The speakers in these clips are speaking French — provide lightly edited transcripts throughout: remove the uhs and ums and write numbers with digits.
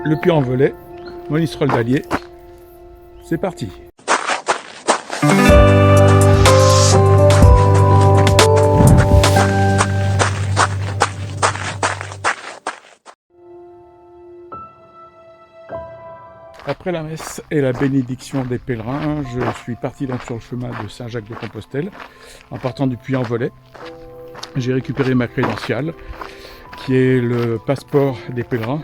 le Puy-en-Velay, Monistrol d'Allier. C'est parti. Après la messe et la bénédiction des pèlerins, je suis parti donc sur le chemin de Saint-Jacques-de-Compostelle en partant du Puy-en-Velay. J'ai récupéré ma crédentiale qui est le passeport des pèlerins.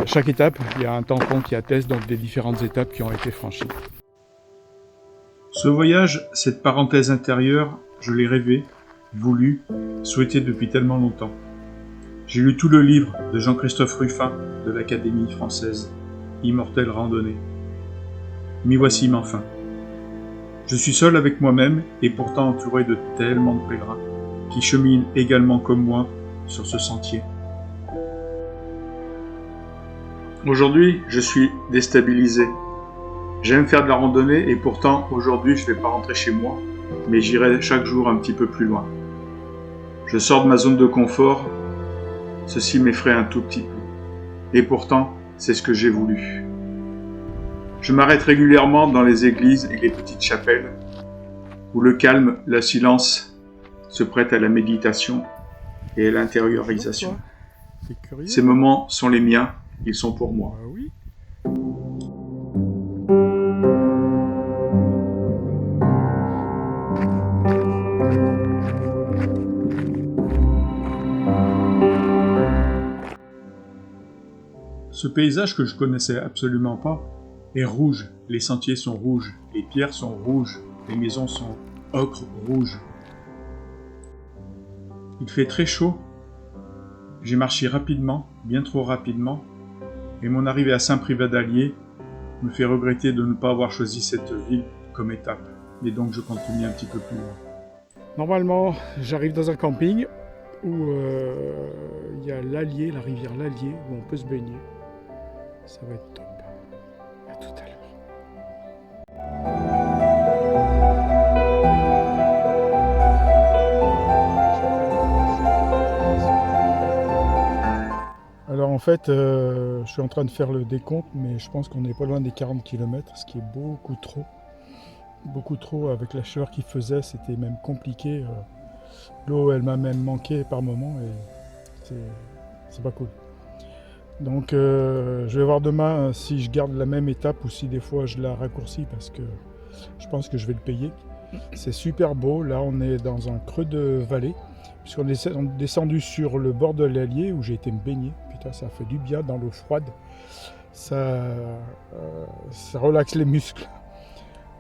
Chaque étape, il y a un tampon qui atteste donc des différentes étapes qui ont été franchies. Ce voyage, cette parenthèse intérieure, je l'ai rêvé, voulu, souhaité depuis tellement longtemps. J'ai lu tout le livre de Jean-Christophe Ruffin de l'Académie française, Immortelle randonnée. M'y voici enfin. Je suis seul avec moi-même et pourtant entouré de tellement de pèlerins qui cheminent également comme moi sur ce sentier. Aujourd'hui, je suis déstabilisé. J'aime faire de la randonnée et pourtant aujourd'hui je ne vais pas rentrer chez moi, mais j'irai chaque jour un petit peu plus loin. Je sors de ma zone de confort, ceci m'effraie un tout petit peu. Et pourtant, c'est ce que j'ai voulu. Je m'arrête régulièrement dans les églises et les petites chapelles, où le calme, le silence se prêtent à la méditation et à l'intériorisation. Ces moments sont les miens, ils sont pour moi. Oui. Ce paysage que je connaissais absolument pas est rouge. Les sentiers sont rouges, les pierres sont rouges, les maisons sont ocre rouge. Il fait très chaud. J'ai marché rapidement, bien trop rapidement, et mon arrivée à Saint-Privat d'Allier me fait regretter de ne pas avoir choisi cette ville comme étape. Et donc je continue un petit peu plus loin. Normalement, j'arrive dans un camping où il y a l'Allier, la rivière l'Allier, où on peut se baigner. Ça va être top. À tout à l'heure. Alors en fait, je suis en train de faire le décompte, mais je pense qu'on n'est pas loin des 40 km, ce qui est beaucoup trop. Beaucoup trop avec la chaleur qu'il faisait, c'était même compliqué. L'eau, elle m'a même manqué par moment et c'est pas cool. Donc je vais voir demain si je garde la même étape ou si des fois je la raccourcis parce que je pense que je vais le payer. C'est super beau, là on est dans un creux de vallée, puisqu'on est descendu sur le bord de l'Allier où j'ai été me baigner. Putain, ça fait du bien dans l'eau froide, ça relaxe les muscles.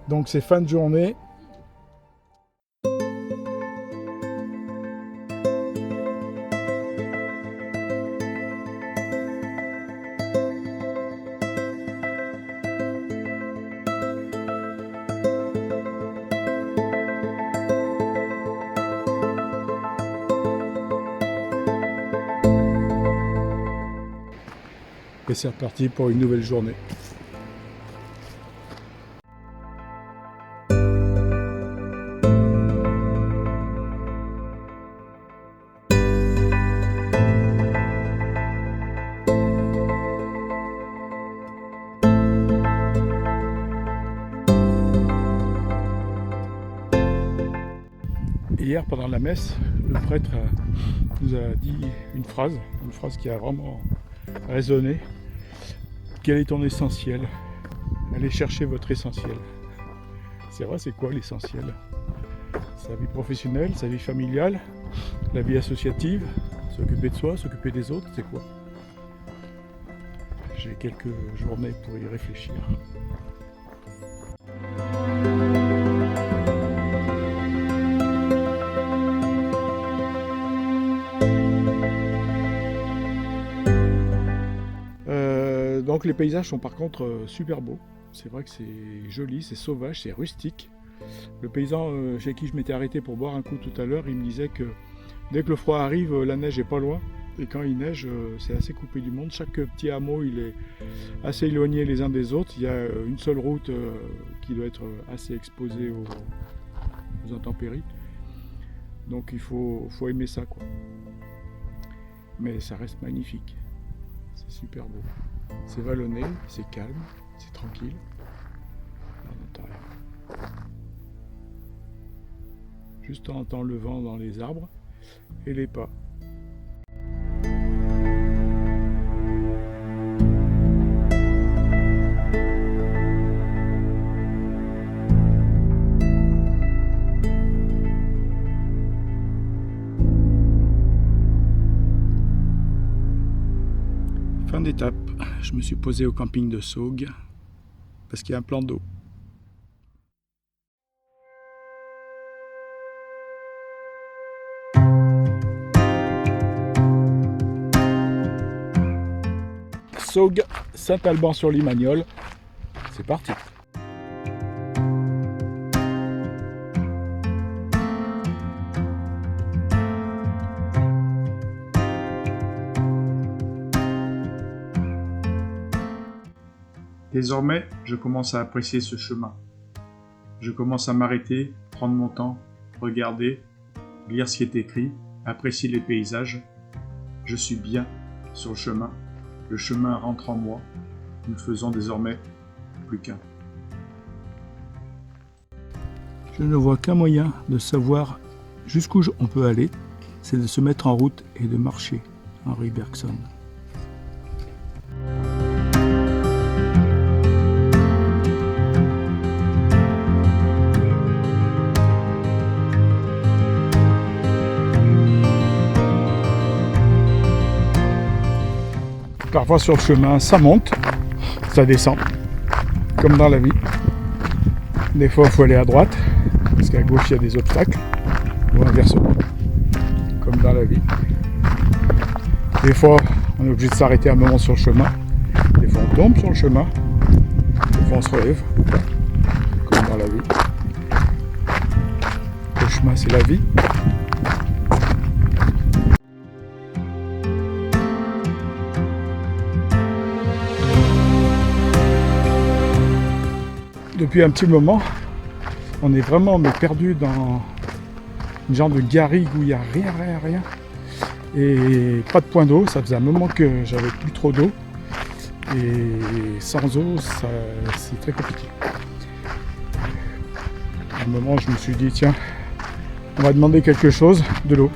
Donc c'est fin de journée. Et c'est reparti pour une nouvelle journée. Hier, pendant la messe, le prêtre nous a dit une phrase qui a vraiment résonné. Quel est ton essentiel? Allez chercher votre essentiel. C'est vrai, c'est quoi l'essentiel? Sa vie professionnelle, sa vie familiale, la vie associative, s'occuper de soi, s'occuper des autres, c'est quoi? J'ai quelques journées pour y réfléchir. Donc les paysages sont par contre super beaux. C'est vrai que c'est joli, c'est sauvage, c'est rustique. Le paysan chez qui je m'étais arrêté pour boire un coup tout à l'heure, il me disait que dès que le froid arrive, la neige est pas loin. Et quand il neige, c'est assez coupé du monde. Chaque petit hameau, il est assez éloigné les uns des autres. Il y a une seule route qui doit être assez exposée aux intempéries. Donc il faut aimer ça, quoi. Mais ça reste magnifique. C'est super beau. C'est vallonné, c'est calme, c'est tranquille. On n'entend rien. Juste on entend le vent dans les arbres et les pas. Fin d'étape, je me suis posé au camping de Saugues parce qu'il y a un plan d'eau. Saugues, Saint-Alban-sur-Limagnole, c'est parti. Désormais, je commence à apprécier ce chemin. Je commence à m'arrêter, prendre mon temps, regarder, lire ce qui est écrit, apprécier les paysages. Je suis bien sur le chemin. Le chemin rentre en moi. Nous ne faisons désormais plus qu'un. Je ne vois qu'un moyen de savoir jusqu'où on peut aller, c'est de se mettre en route et de marcher. Henri Bergson. Parfois sur le chemin, ça monte, ça descend, comme dans la vie. Des fois, il faut aller à droite, parce qu'à gauche, il y a des obstacles, ou inversement, comme dans la vie. Des fois, on est obligé de s'arrêter un moment sur le chemin. Des fois, on tombe sur le chemin. Des fois, on se relève, comme dans la vie. Le chemin, c'est la vie. Depuis un petit moment, on est vraiment perdu dans une genre de garrigue où il n'y a rien. Et pas de point d'eau, ça faisait un moment que j'avais plus trop d'eau. Et sans eau, c'est très compliqué. À un moment, je me suis dit, tiens, on va demander quelque chose, de l'eau.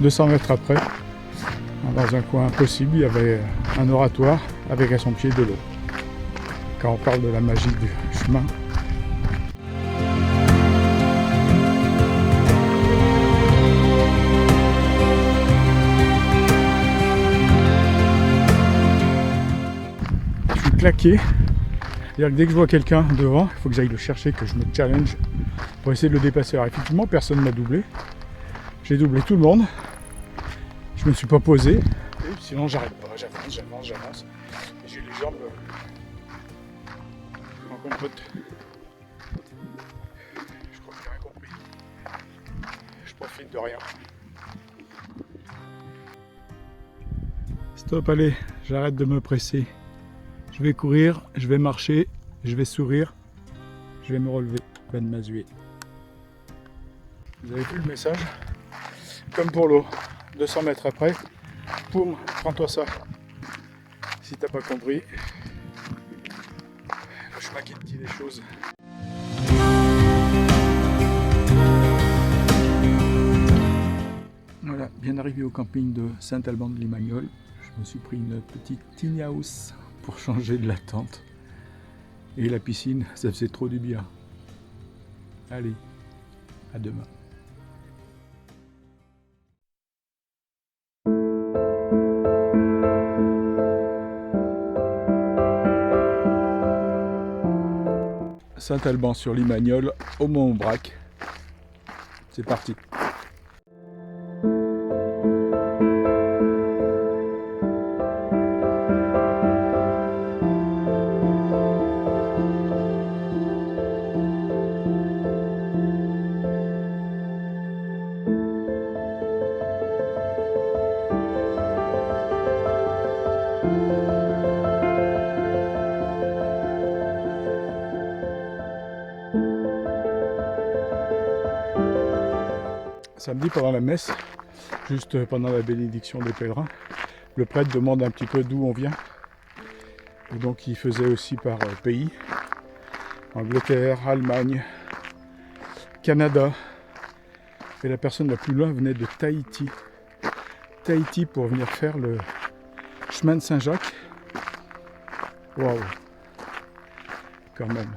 200 mètres après, dans un coin impossible, il y avait un oratoire avec à son pied de l'eau. Quand on parle de la magie du chemin. Je suis claqué. C'est-à-dire que dès que je vois quelqu'un devant, il faut que j'aille le chercher, que je me challenge pour essayer de le dépasser. Alors effectivement, personne ne m'a doublé. J'ai doublé tout le monde. Je me suis pas posé. Et sinon, j'arrête pas. J'avance. Et j'ai les jambes en compote. Je crois que j'ai rien compris. Je profite de rien. Stop, allez, j'arrête de me presser. Je vais courir, je vais marcher, je vais sourire, je vais me relever. Ben Mazué. Vous avez vu le message? Comme pour l'eau, 200 mètres après, poum, prends-toi ça. Si t'as pas compris, le chemin qui te dit des choses. Voilà, bien arrivé au camping de Saint-Alban-de-Limagnole. Je me suis pris une petite tiny house pour changer de la tente. Et la piscine, ça faisait trop du bien. Allez, à demain. Saint-Alban-sur-Limagnole, au Mont-Aubrac. C'est parti. Samedi pendant la messe, juste pendant la bénédiction des pèlerins, le prêtre demande un petit peu d'où on vient. Et donc il faisait aussi par pays. Angleterre, Allemagne, Canada. Et la personne la plus loin venait de Tahiti. Tahiti pour venir faire le chemin de Saint-Jacques. Waouh! Quand même.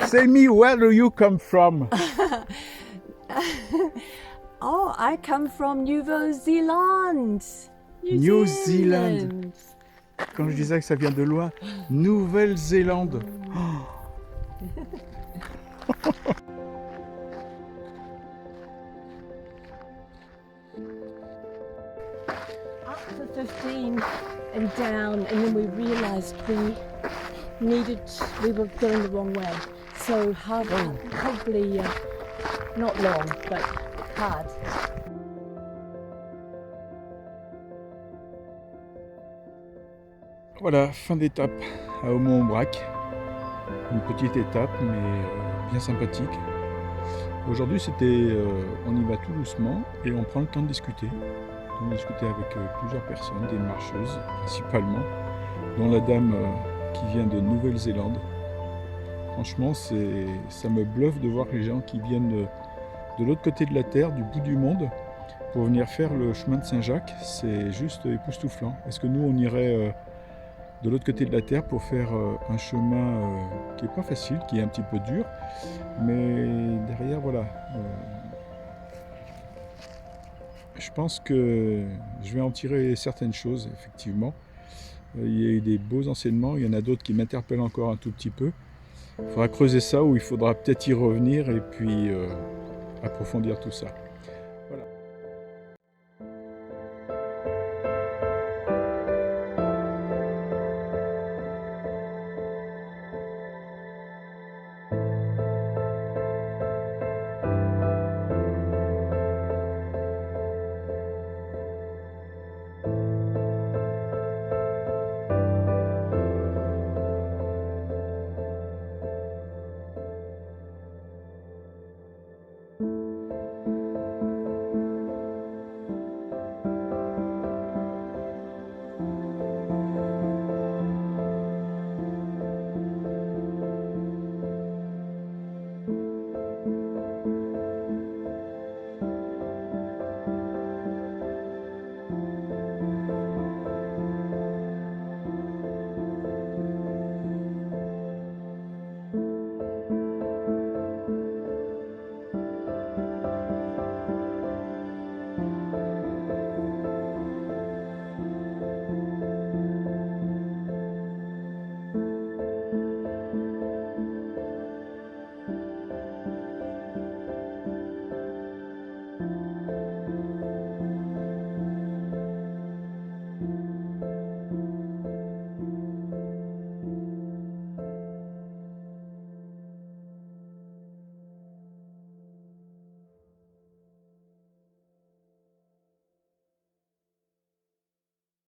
Tell me, where do you come from? Oh, I come from Nouvelle-Zélande. New Zealand. Quand je disais que ça vient de loin, Nouvelle-Zélande. Up to 15 and down, and then we realised we were going the wrong way. So probably not long, but hard. Voilà, fin d'étape à Aumont-Aubrac. Une petite étape, mais bien sympathique. Aujourd'hui, on y va tout doucement et on prend le temps de discuter. On a discuté avec plusieurs personnes, des marcheuses principalement, dont la dame qui vient de Nouvelle-Zélande. Franchement, ça me bluffe de voir les gens qui viennent de l'autre côté de la Terre, du bout du monde, pour venir faire le chemin de Saint-Jacques. C'est juste époustouflant. Est-ce que nous, on irait de l'autre côté de la Terre pour faire un chemin qui n'est pas facile, qui est un petit peu dur, mais derrière, voilà. Je pense que je vais en tirer certaines choses, effectivement. Il y a eu des beaux enseignements, il y en a d'autres qui m'interpellent encore un tout petit peu. Il faudra creuser ça, ou il faudra peut-être y revenir et puis approfondir tout ça.